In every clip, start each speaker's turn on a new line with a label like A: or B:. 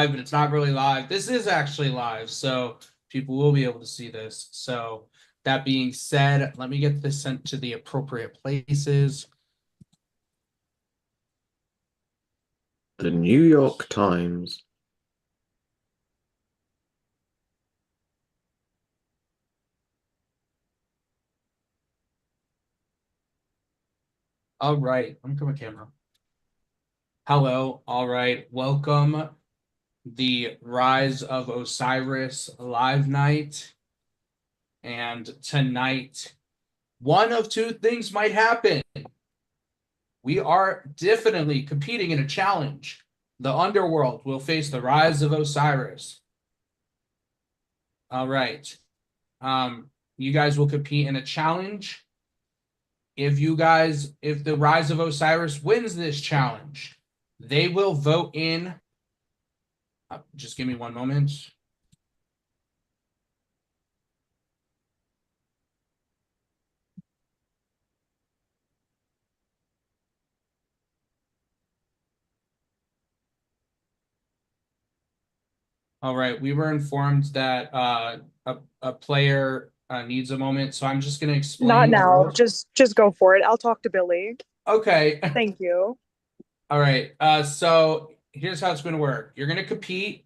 A: but it's not really live. This is actually live, so people will be able to see this. So that being said, let me get this sent to the appropriate places.
B: The New York Times.
A: All right, I'm coming camera. Hello, all right, welcome the Rise of Osiris live night. And tonight, one of two things might happen. We are definitely competing in a challenge. The underworld will face the Rise of Osiris. All right. You guys will compete in a challenge. If the Rise of Osiris wins this challenge, they will vote in. Just give me one moment. All right, we were informed that a player needs a moment, so I'm just going to
C: Not
A: explain the
C: now.
A: rules.
C: Just go for it. I'll talk to Billy.
A: Okay.
C: Thank you.
A: All right. So here's how it's going to work. You're going to compete,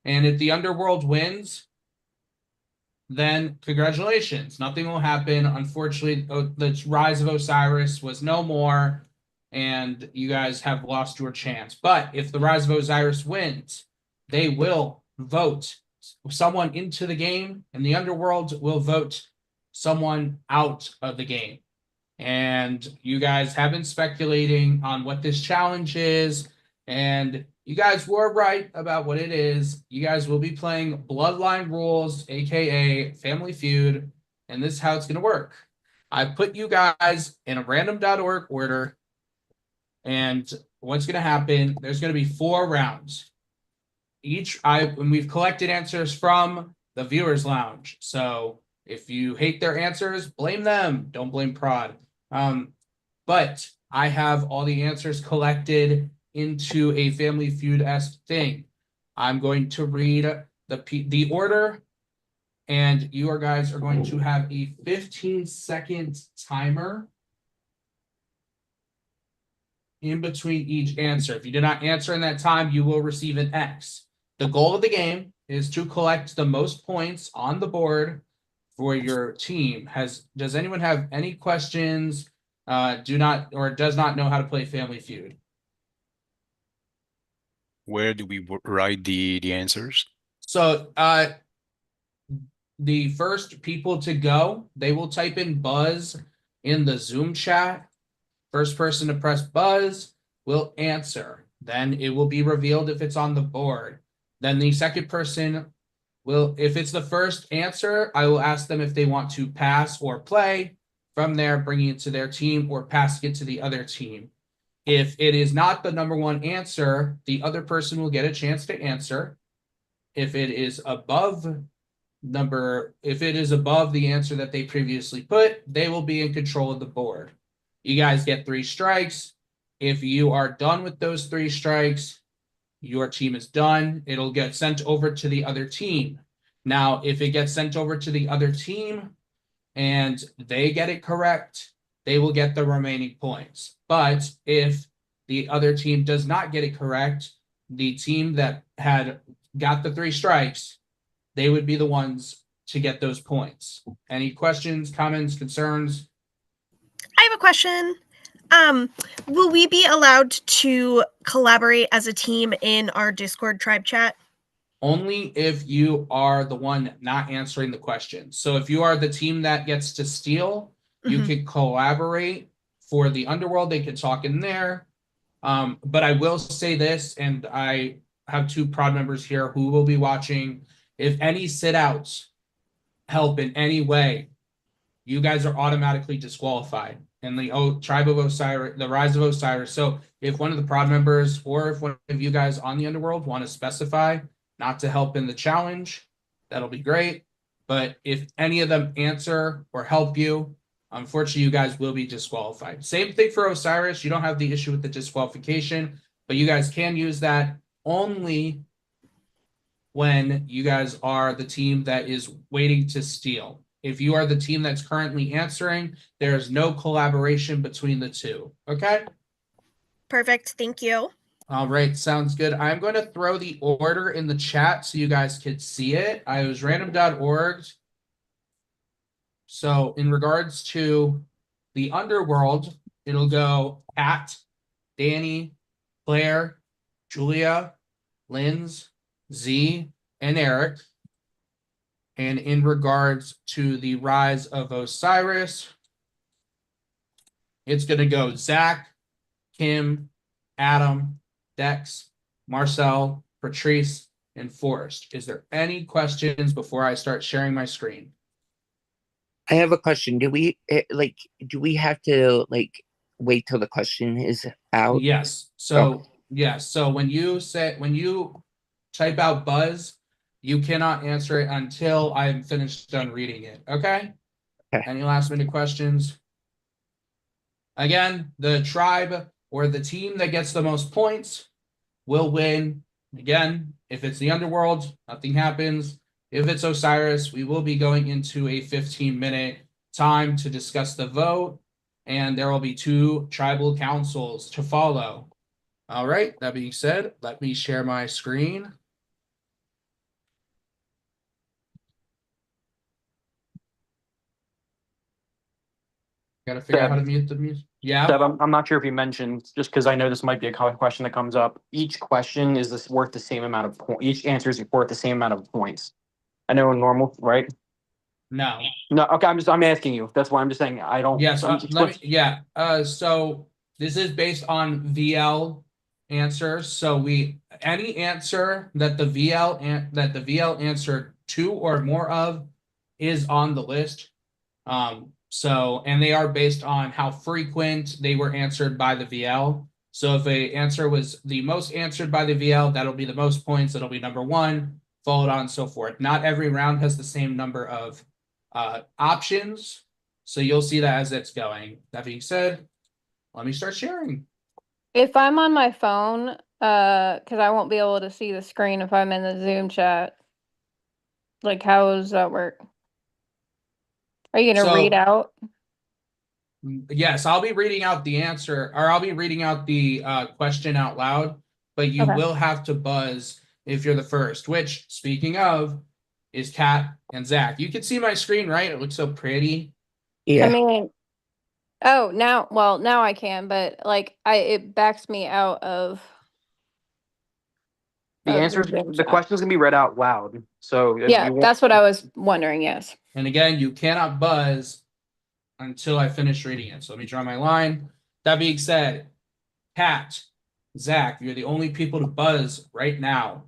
A: and if the underworld wins, then congratulations. Nothing will happen. Unfortunately, the Rise of Osiris was no more, and you guys have lost your chance. But if the Rise of Osiris wins, they will vote someone into the game, and the underworld will vote someone out of the game. And you guys have been speculating on what this challenge is, and you guys were right about what it is. You guys will be playing Bloodline Rules, aka Family Feud, and this is how it's going to work. I put you guys in a random.org order, and what's going to happen, there's going to be 4 rounds. And we've collected answers from the viewers lounge. So if you hate their answers, blame them. Don't blame Prod. But I have all the answers collected into a Family Feud-esque thing. I'm going to read the order, and you guys are going to have a 15-second timer in between each answer. If you did not answer in that time, you will receive an X. The goal of the game is to collect the most points on the board for your team. Does anyone have any questions? Does not know how to play Family Feud?
D: Where do we write the answers?
A: So the first people to go, they will type in buzz in the Zoom chat. First person to press buzz will answer. Then it will be revealed if it's on the board. Then the second person will, if it's the first answer, I will ask them if they want to pass or play. From there, bringing it to their team or passing it to the other team. If it is not the number one answer, the other person will get a chance to answer. If it is above the answer that they previously put, they will be in control of the board. You guys get 3 strikes. If you are done with those 3 strikes, your team is done. It'll get sent over to the other team. Now, if it gets sent over to the other team and they get it correct, they will get the remaining points. But if the other team does not get it correct, the team that had got the 3 strikes, they would be the ones to get those points. Any questions, comments, concerns?
E: I have a question. Will we be allowed to collaborate as a team in our Discord tribe chat?
A: Only if you are the one not answering the question. So if you are the team that gets to steal, you can collaborate for the underworld. They can talk in there. But I will say this, and I have 2 prod members here who will be watching. If any sit outs help in any way, you guys are automatically disqualified. And the tribe of Osiris, the Rise of Osiris. So if one of the prod members or if one of you guys on the underworld want to specify not to help in the challenge, that'll be great. But if any of them answer or help you, unfortunately, you guys will be disqualified. Same thing for Osiris. You don't have the issue with the disqualification, but you guys can use that only when you guys are the team that is waiting to steal. If you are the team that's currently answering, there is no collaboration between the two. Okay?
E: Perfect. Thank you.
A: All right, sounds good. I'm going to throw the order in the chat so you guys can see it. I was random.org. So in regards to the underworld, it'll go Pat, Danny, Claire, Julia, Linz, Z, and Eric. And in regards to the rise of Osiris, it's going to go Zach, Kim, Adam, Dex, Marcel, Patrice, and Forrest. Is there any questions before I start sharing my screen?
F: I have a question. Do we have to wait till the question is out?
A: Yes. So yes. So when you type out buzz, you cannot answer it until I'm finished done reading it. Okay?
F: Okay.
A: Any last minute questions? Again, the tribe or the team that gets the most points will win. Again, if it's the underworld, nothing happens. If it's Osiris, we will be going into a 15-minute time to discuss the vote, and there will be 2 tribal councils to follow. All right, that being said, let me share my screen. Gotta figure out how to mute the music. Yeah.
G: Deb, I'm not sure if you mentioned, just because I know this might be a common question that comes up. Each question is worth the same amount of points. Each answer is worth the same amount of points. I know in normal, right?
A: No.
G: No, okay. I'm asking you. That's why I'm just saying I don't.
A: Yes. So this is based on VL answers. So any answer that the VL answered 2 or more of is on the list. And they are based on how frequent they were answered by the VL. So if a answer was the most answered by the VL, that'll be the most points. It'll be number 1, followed on and so forth. Not every round has the same number of options. So you'll see that as it's going. That being said, let me start sharing.
H: If I'm on my phone, because I won't be able to see the screen if I'm in the Zoom chat, like how does that work? Are you gonna read out?
A: Yes, I'll be reading out the answer, or I'll be reading out the question out loud, but you will have to buzz if you're the first, which, speaking of, is Kat and Zach. You can see my screen, right? It looks so pretty.
F: Yeah.
H: I mean, oh, now I can, but it backs me out of
G: The answers, the question's gonna be read out loud. So
H: yeah, that's what I was wondering. Yes.
A: And again, you cannot buzz until I finish reading it. So let me draw my line. That being said, Kat, Zach, you're the only people to buzz right now.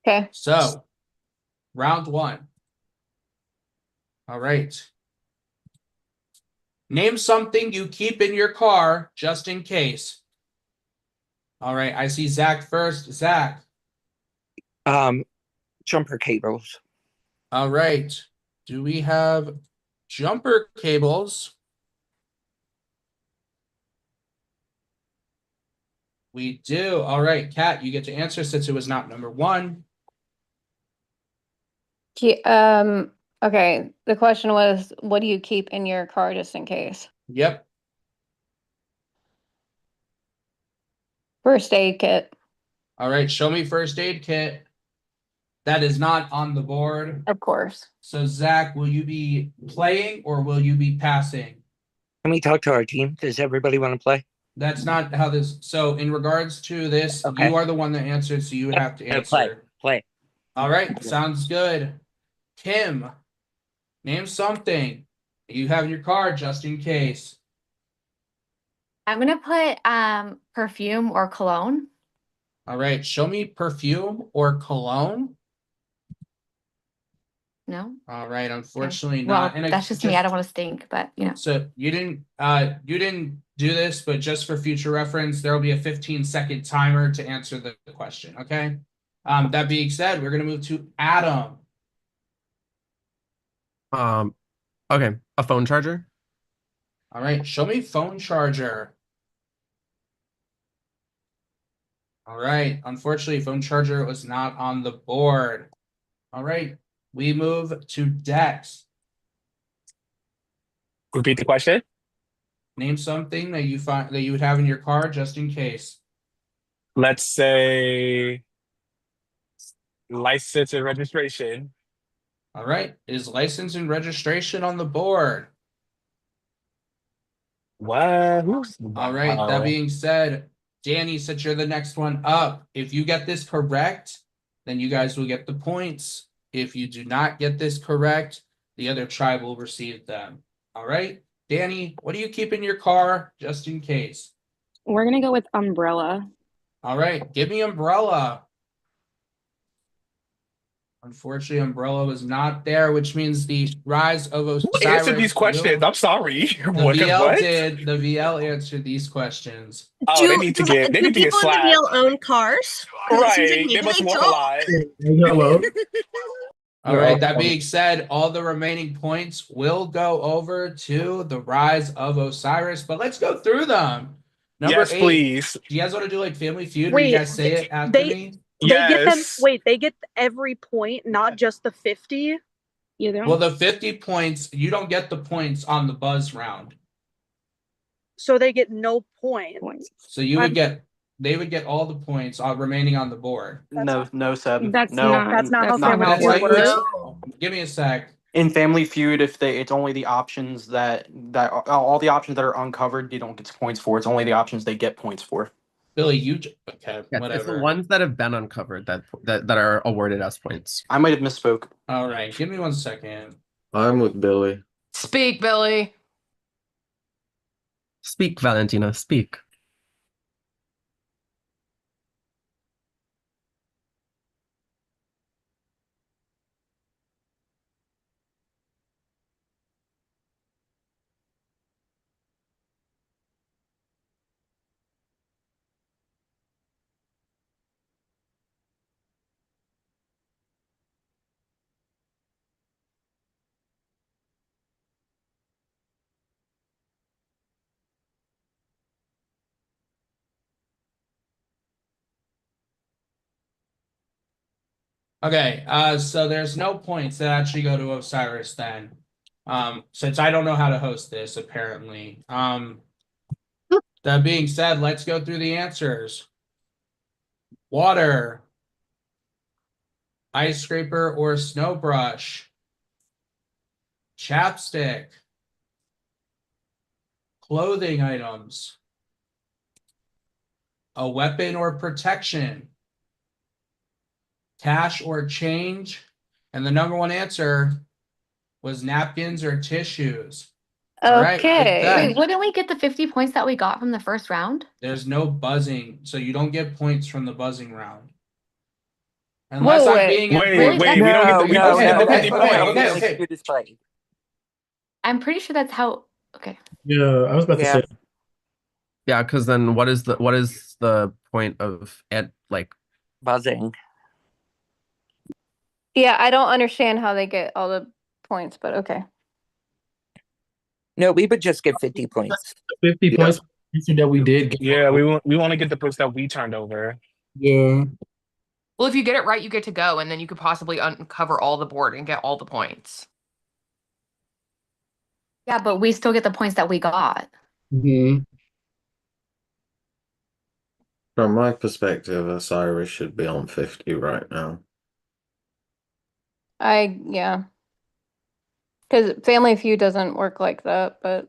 H: Okay.
A: So, round 1. All right. Name something you keep in your car just in case. All right, I see Zach first. Zach.
F: Jumper cables.
A: All right. Do we have jumper cables? We do. All right, Kat, you get to answer since it was not number 1.
H: Okay. The question was, what do you keep in your car just in case?
A: Yep.
H: First aid kit.
A: All right, show me first aid kit. That is not on the board.
H: Of course.
A: So, Zach, will you be playing or will you be passing?
F: Can we talk to our team? Does everybody want to play?
A: That's not how this. So, in regards to this, you are the one that answered, so you would have to answer.
F: Play.
A: All right, sounds good. Kim, name something you have in your car just in case.
I: I'm gonna put perfume or cologne.
A: All right, show me perfume or cologne.
I: No.
A: All right, unfortunately
I: Well,
A: not. And
I: that's just me. I don't want to stink, but you know.
A: So you didn't do this, but just for future reference, there will be a 15-second timer to answer the question. Okay. That being said, we're gonna move to Adam.
J: Okay, a phone charger.
A: All right, show me phone charger. All right. Unfortunately, phone charger was not on the board. All right. We move to Dex.
K: Repeat the question.
A: Name something that you find that you would have in your car just in case.
K: Let's say license and registration.
A: All right. Is license and registration on the board?
K: What?
A: All right. That
K: Wow.
A: being said, Danny, since you're the next one up, if you get this correct, then you guys will get the points. If you do not get this correct, the other tribe will receive them. All right. Danny, what do you keep in your car just in case?
L: We're gonna go with umbrella.
A: All right. Give me umbrella. Unfortunately, umbrella was not there, which means the rise of
K: Who
A: Osiris.
K: answered these questions? I'm sorry.
A: The
K: What?
A: VL
K: What?
A: did. The VL answered these questions.
K: Oh, they need to get
E: do people in the
K: slapped.
E: VL own cars? 'Cause it seems like
K: Right. They
E: maybe
K: must
E: they
K: walk a
E: don't.
K: lot.
B: Hello.
A: All right. That being said, all the remaining points will go over to the rise of Osiris. But let's go through them. Number
K: Yes,
A: 8.
K: please.
A: Do you guys want to do like Family Feud? Where you
C: Wait,
A: guys say it after
C: they-
A: me?
C: They get them.
K: Yes.
C: Wait, they get every point, not just the 50.
L: You know?
A: Well, the 50 points, you don't get the points on the buzz round.
C: So they get no points.
A: So you would get, they would get all the points remaining on the board.
G: No, Seb.
L: That's
G: no.
L: not-
C: That's not how
L: That's not
C: Family
L: how
A: That's
L: it
A: how
C: Feud
A: you
C: works.
A: would. Give me a sec.
G: In Family Feud, if it's only the options that all the options that are uncovered, you don't get points for. It's only the options they get points for.
A: Billy, okay,
J: Yeah,
A: whatever.
J: it's the ones that have been uncovered that are awarded us points.
G: I might have misspoke.
A: All right, give me 1 second.
B: I'm with Billy.
M: Speak, Billy.
J: Speak, Valentina, speak.
A: Okay, so there's no points that actually go to Osiris then. Since I don't know how to host this, apparently. That being said, let's go through the answers. Water, ice scraper or snow brush, chapstick, clothing items, a weapon or protection, cash or change, and the number one answer was napkins or tissues. All right, with
H: Okay.
A: that,
I: Wait, wouldn't we get the 50 points that we got from the first round?
A: there's no buzzing, so you don't get points from the buzzing round. Unless
H: Whoa,
A: I'm
H: wait.
A: being
K: Wait,
I: Really?
K: wait. We don't get the, we don't get the 50 points.
A: okay.
I: I'm pretty sure that's how. Okay.
B: Yeah, I was about
F: Yeah.
B: to say.
J: Yeah, because then what is the point of like
F: Buzzing.
H: Yeah, I don't understand how they get all the points, but okay.
F: No, we would just get 50 points.
B: 50
K: Yeah.
B: points that we did get.
K: Yeah, we want to get the points that we turned over.
B: Yeah.
M: Well, if you get it right, you get to go, and then you could possibly uncover all the board and get all the points.
I: Yeah, but we still get the points that we got.
B: Mm-hmm. From my perspective, Osiris should be on 50 right now.
H: Yeah. Because Family Feud doesn't work like that, but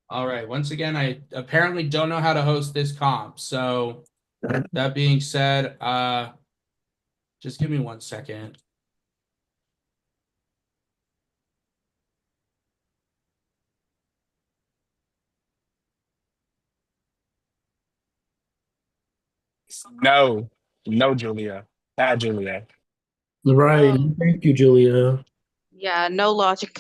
A: All right. Once again, I apparently don't know how to host this comp. So That being said, just give me 1 second.
K: No, no, Julia. Bad Julia.
N: Right. Thank you, Julia.
C: Yeah, no logic.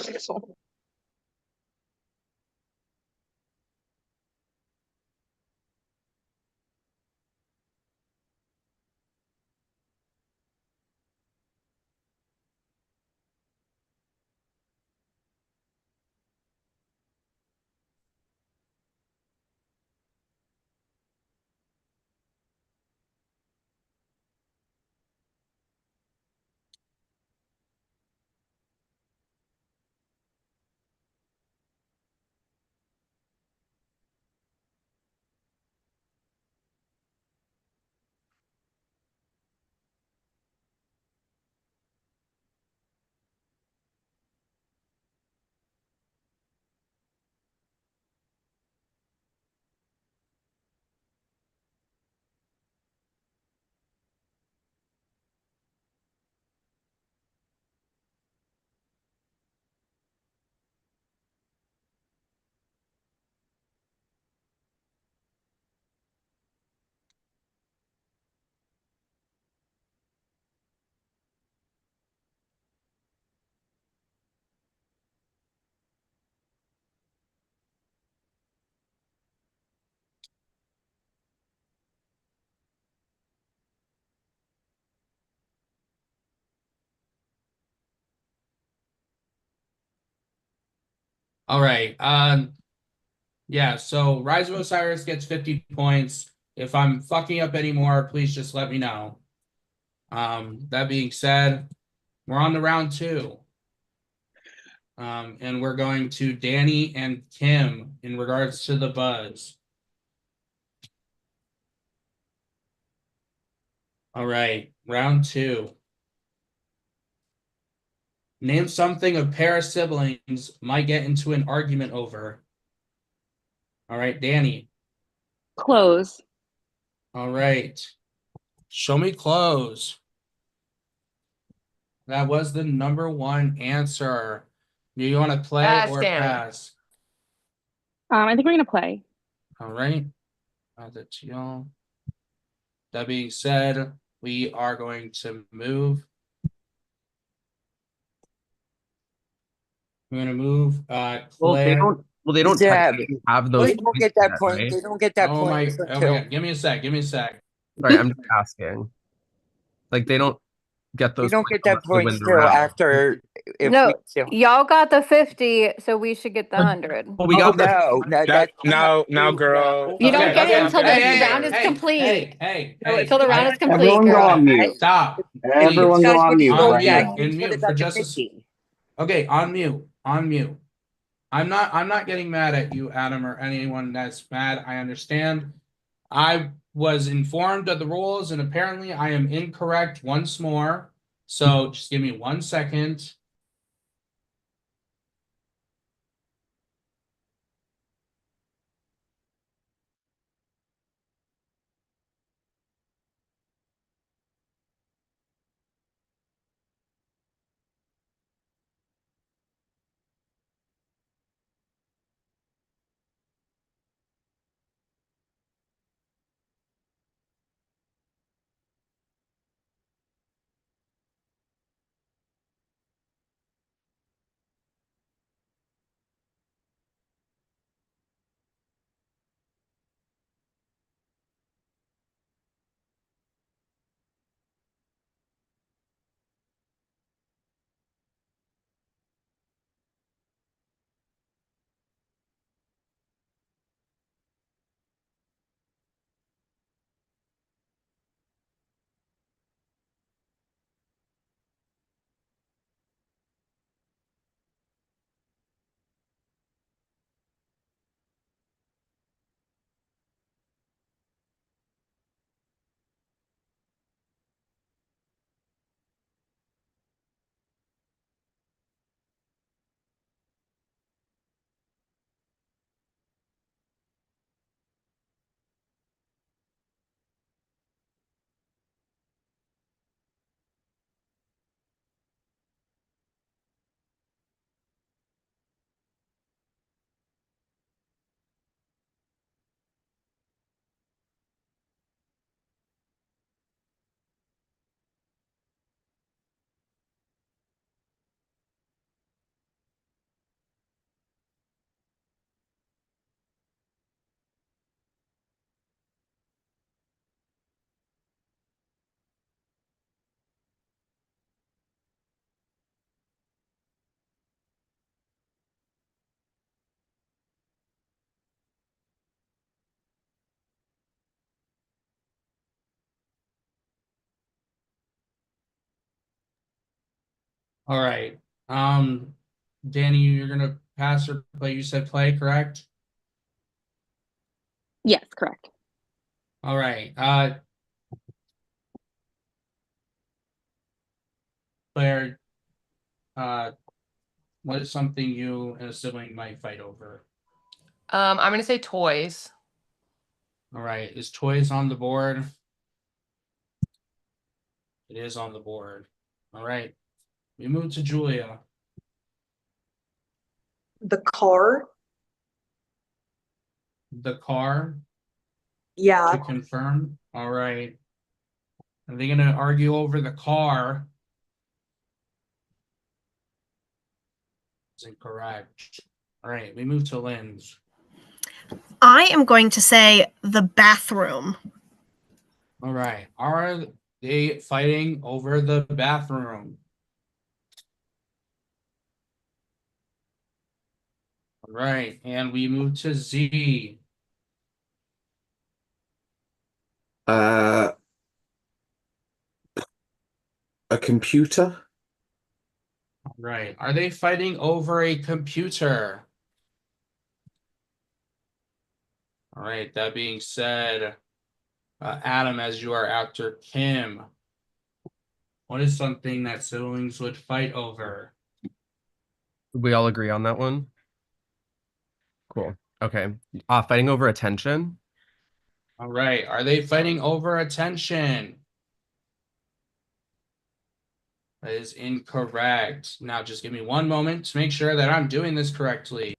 A: All right. Yeah, so Rise of Osiris gets 50 points. If I'm fucking up anymore, please just let me know. That being said, we're on to round 2. And we're going to Danny and Kim in regards to the buzz. All right, round 2. Name something a pair of siblings might get into an argument over. All right, Danny.
L: Clothes.
A: All right. Show me clothes. That was the number 1 answer. Do you want to play
M: Pass,
A: or
M: Danny.
A: pass?
L: I think we're gonna play.
A: All right. That's y'all. That being said, we are going to move. We're gonna move.
J: Well, they
A: Claire.
J: don't. Well, they don't
F: Zeb,
J: technically have those
F: they don't
J: points
F: get that
J: yet,
F: point.
J: right?
F: They don't get that
A: Oh
F: point
A: my
F: until
A: God. Give me a sec. Give me a sec.
J: Sorry, I'm just asking. Like they don't get
F: they
J: those
F: don't
J: points
F: get that
J: unless they
F: point
J: win the
F: still
J: round.
F: after if we
H: No,
F: still.
H: y'all got the 50, so we should get the 100.
J: Well, we
F: Oh
J: got the
F: no, no,
K: That
F: that's not
K: now,
F: true.
K: girl.
F: No.
M: You don't
A: Okay,
M: get it
A: okay.
M: until
A: Hey,
M: the
A: hey,
M: round is
A: hey,
M: complete.
A: hey,
M: Until the round is complete,
O: Everyone go
M: girl.
O: on mute.
A: Stop.
F: These
O: Everyone go
F: guys
O: on
F: would
O: mute
F: vote
O: right
F: that
O: now.
F: he
A: In
F: would have
A: mute for
F: got the
A: just a
F: 50.
A: Okay, on mute. On mute. I'm not getting mad at you, Adam, or anyone that's mad. I understand. I was informed of the rules, and apparently I am incorrect once more. So just give me 1 second. All right. Danny, you're gonna pass or play. You said play, correct?
L: Yes, correct.
A: All right. Claire, what is something you and a sibling might fight over?
M: I'm gonna say toys.
A: All right. Is toys on the board? It is on the board. All right. We move to Julia.
O: The car.
A: The car,
O: Yeah.
A: to confirm. All right. Are they gonna argue over the car? It's incorrect. All right, we move to Lynn's.
E: I am going to say the bathroom.
A: All right. Are they fighting over the bathroom? All right, and we move to Z.
B: A computer.
A: All right. Are they fighting over a computer? All right, that being said, Adam, as you are after Kim, what is something that siblings would fight over?
J: We all agree on that one. Cool. Okay. Fighting over attention.
A: All right. Are they fighting over attention? That is incorrect. Now, just give me one moment to make sure that I'm doing this correctly.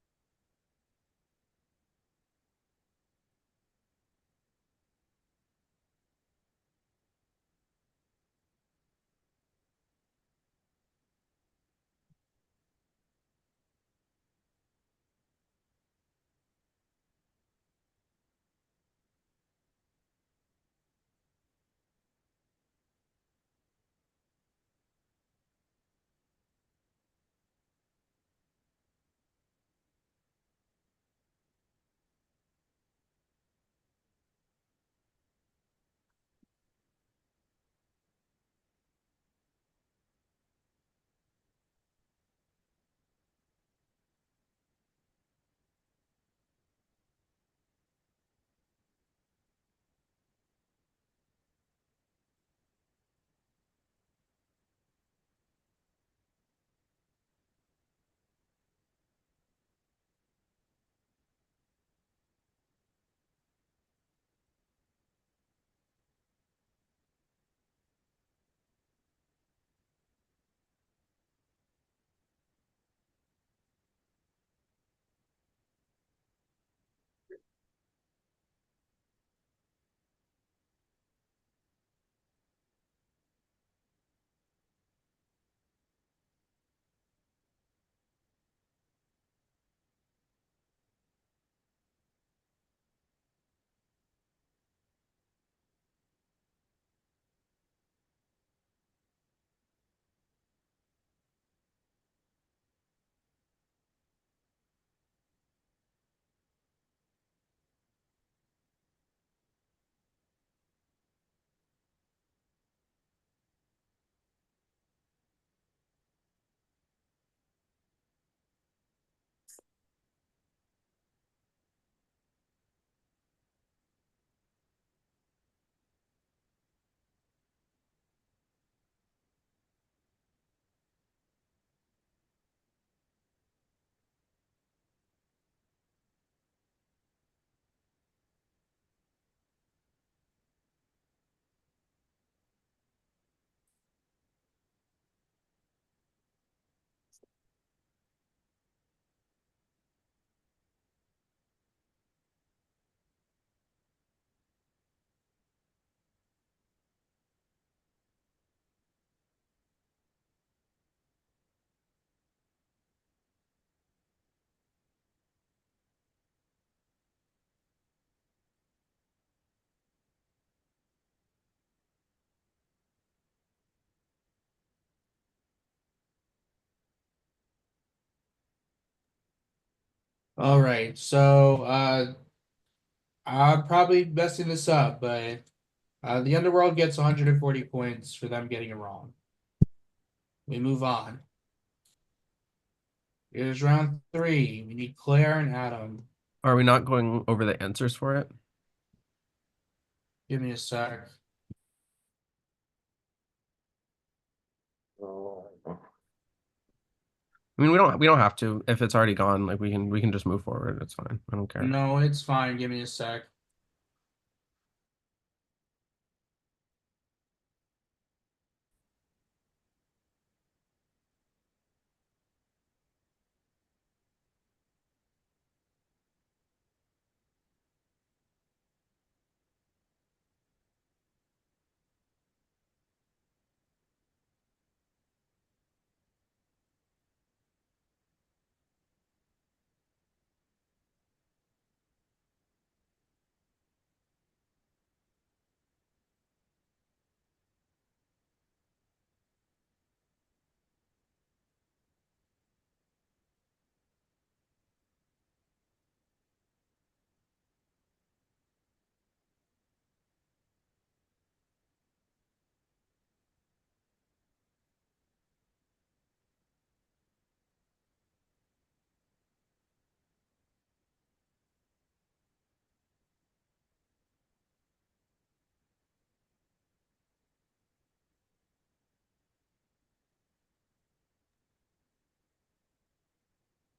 A: All right. So, I'm probably messing this up, but the Underworld gets 140 points for them getting it wrong. We move on. Here's round 3. We need Claire and Adam.
J: Are we not going over the answers for it?
A: Give me a sec.
J: I mean, we don't have to. If it's already gone, like we can just move forward. It's fine. I don't care.
A: No, it's fine. Give me a sec.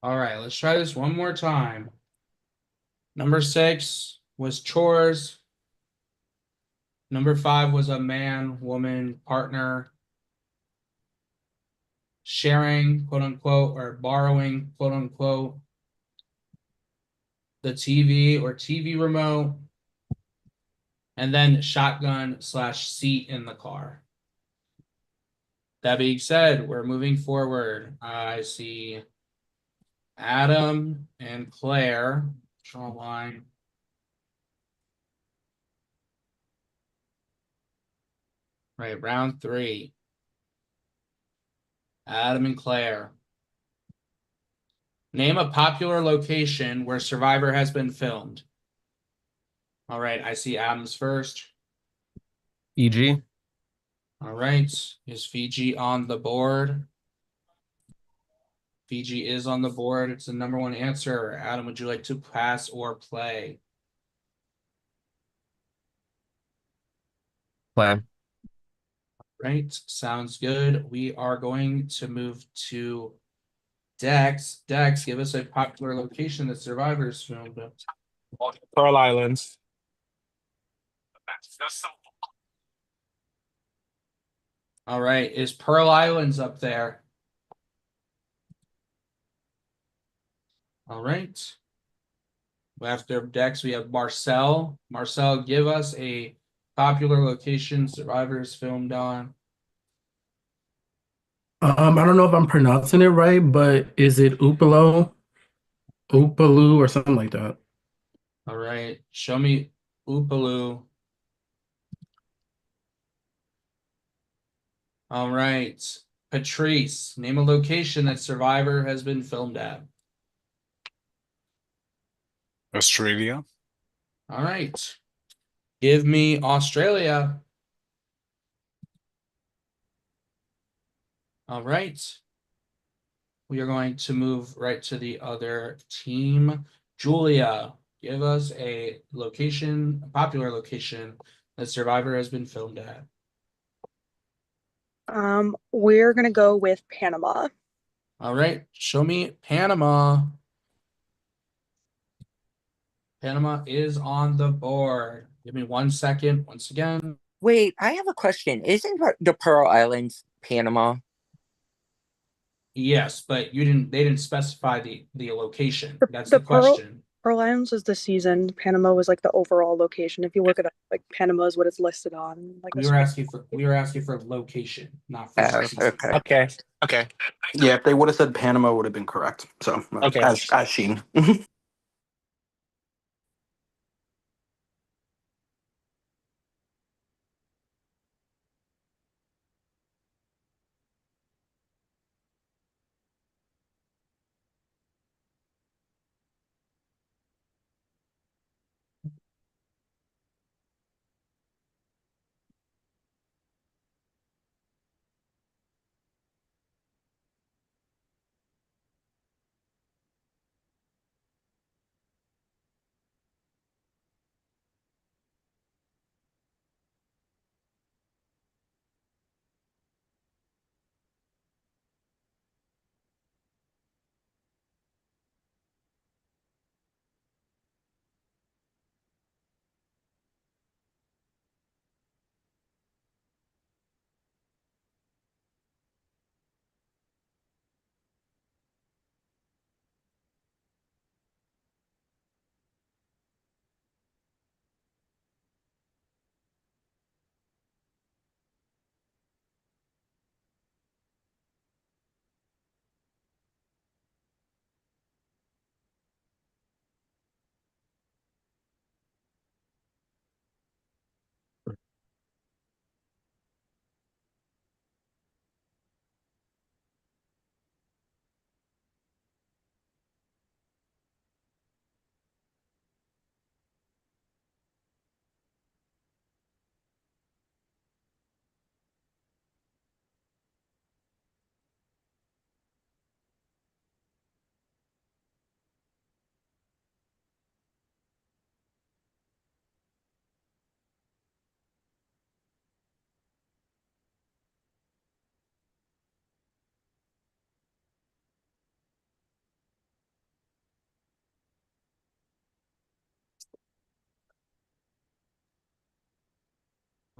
A: All right, let's try this one more time. Number 6 was chores. Number 5 was a man, woman, partner. Sharing, quote unquote, or borrowing, quote unquote. The TV or TV remote. And then shotgun/seat in the car. That being said, we're moving forward. I see Adam and Claire. Draw a line. Right, round 3. Adam and Claire. Name a popular location where Survivor has been filmed. All right, I see Adam's first.
J: EG.
A: All right, is Fiji on the board? Fiji is on the board. It's the number 1 answer. Adam, would you like to pass or play?
J: Play.
A: Right, sounds good. We are going to move to Dex. Dex, give us a popular location that Survivors filmed at.
K: Pearl Islands.
A: All right, is Pearl Islands up there? All right. After Dex, we have Marcel. Marcel, give us a popular location Survivors filmed on.
N: I don't know if I'm pronouncing it right, but is it Upalo? Upaloo or something like that?
A: All right, show me Upaloo. All right, Patrice, name a location that Survivor has been filmed at.
D: Australia.
A: All right, give me Australia. All right, we are going to move right to the other team. Julia, give us a location, a popular location that Survivor has been filmed at.
C: We're gonna go with Panama.
A: All right, show me Panama. Panama is on the board. Give me 1 second once again.
F: Wait, I have a question. Isn't the Pearl Islands Panama?
A: Yes, but they didn't specify the location. That's
C: The
A: the question.
C: Pearl Islands was the season. Panama was like the overall location. If you look it up, like Panama is what it's listed on. Like
A: We were asking for location, not for season.
F: Okay.
K: Okay. Okay.
G: Yeah, if they would have said Panama, would have been correct. So
K: Okay.
G: as Sheen.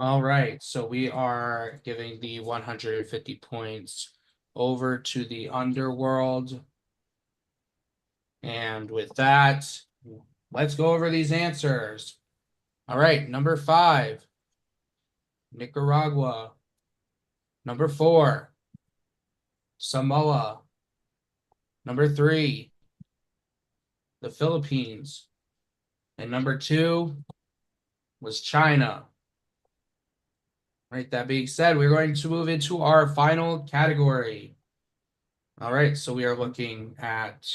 A: All right, so we are giving the 150 points over to the underworld. And with that, let's go over these answers. All right, number 5, Nicaragua. Number 4, Samoa. Number 3, the Philippines. And number 2 was China. All right, that being said, we're going to move into our final category. All right, so we are looking at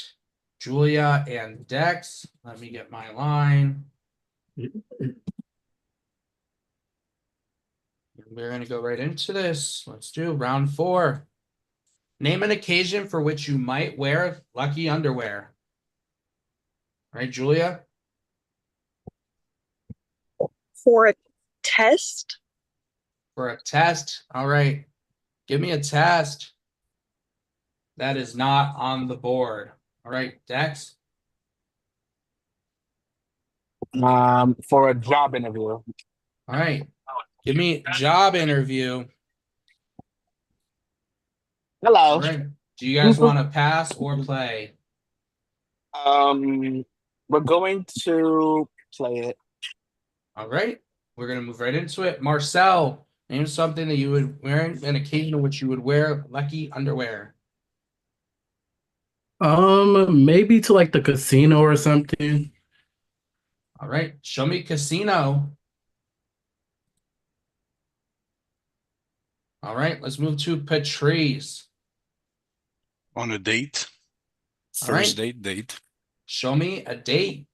A: Julia and Dex. Let me get my line. We're going to go right into this. Let's do round 4. Name an occasion for which you might wear lucky underwear. All right, Julia?
C: For a test?
A: For a test. All right. Give me a test. That is not on the board. All right, Dex?
K: For a job interview.
A: All right. Give me job interview.
K: Hello.
A: All right. Do you guys want to pass or play?
K: We're going to play it.
A: All right. We're going to move right into it. Marcel, name something that you would wear, an occasion in which you would wear lucky underwear.
N: Maybe to like the casino or something.
A: All right. Show me casino. All right. Let's move to Patrice.
D: On a date.
A: All right.
D: First date.
A: Show me a date.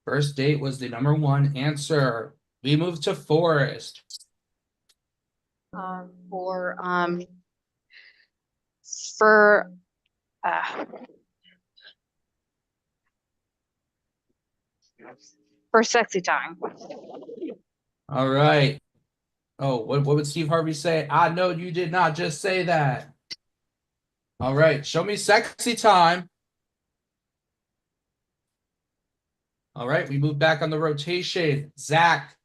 A: First date was the number 1 answer. We move to Forest.
P: For sexy time.
A: All right. Oh, what would Steve Harvey say? I know you did not just say that. All right. Show me sexy time. All right. We move back on the rotation. Zach.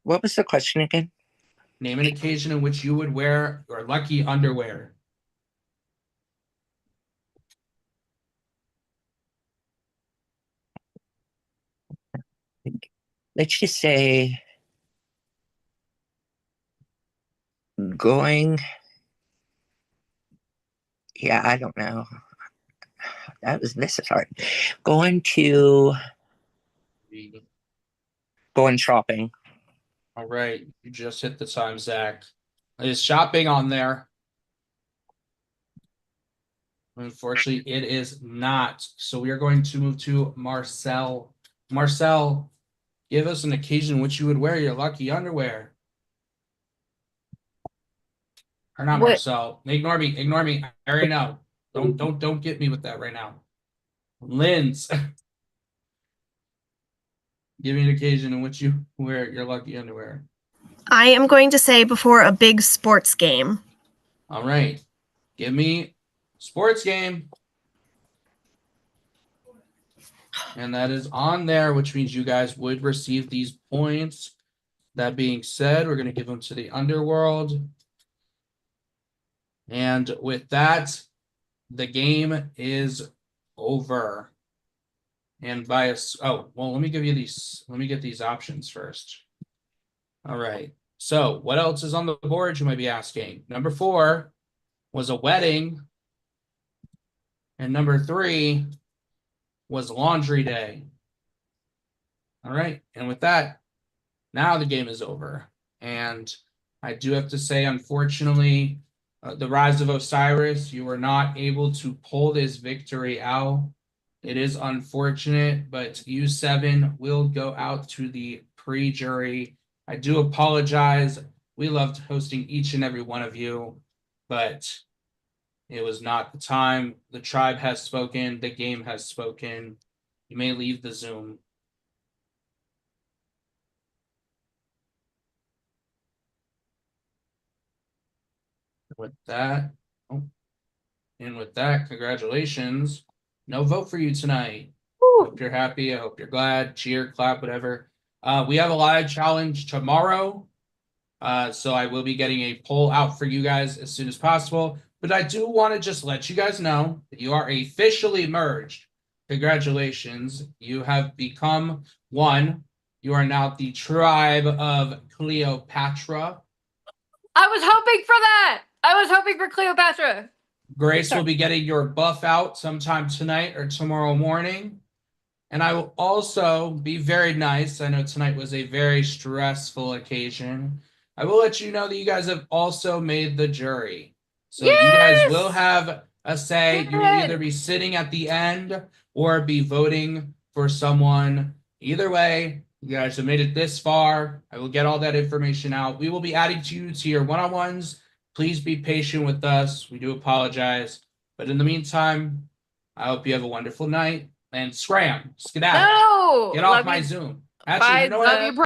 F: What was the question again?
A: Name an occasion in which you would wear your lucky underwear.
F: Let's just say going. Yeah, I don't know. This is hard. Going shopping.
A: All right. You just hit the time, Zach. Is shopping on there? Unfortunately, it is not. So we are going to move to Marcel. Marcel, give us an occasion in which you would wear your lucky underwear. Or not
H: What-
A: Marcel. Ignore me. Ignore me. I already know. Don't get me with that right now. Linz. Give me an occasion in which you wear your lucky underwear.
E: I am going to say before a big sports game.
A: All right. Give me sports game. And that is on there, which means you guys would receive these points. That being said, we're going to give them to the underworld. And with that, the game is over. And by us, oh, well, let me give you these. Let me get these options first. All right. So what else is on the board, you might be asking? Number 4 was a wedding. And number 3 was laundry day. All right. And with that, now the game is over. And I do have to say, unfortunately, the Rise of Osiris, you were not able to pull this victory out. It is unfortunate, but U7 will go out to the pre-jury. I do apologize. We loved hosting each and every one of you, but it was not the time. The tribe has spoken. The game has spoken. You may leave the Zoom. With that, congratulations. No vote for you tonight. Hope you're happy. I hope you're glad. Cheer, clap, whatever. We have a live challenge tomorrow. So I will be getting a poll out for you guys as soon as possible. But I do want to just let you guys know that you are officially merged. Congratulations. You have become one. You are now the tribe of Cleopatra.
M: I was hoping for that. I was hoping for Cleopatra.
A: Grace will be getting your buff out sometime tonight or tomorrow morning. And I will also be very nice. I know tonight was a very stressful occasion. I will let you know that you guys have also made the jury. So you guys will have a say. You will either be sitting at the end or be voting for someone. Either way, you guys have made it this far. I will get all that information out. We will be adding you to your one-on-ones. Please be patient with us. We do apologize. But in the meantime, I hope you have a wonderful night. And scram, skedaddle.
M: No.
A: Get off
M: Love
A: my
M: you.
A: Zoom.
M: Bye.
A: Actually, you know what?
M: Love you.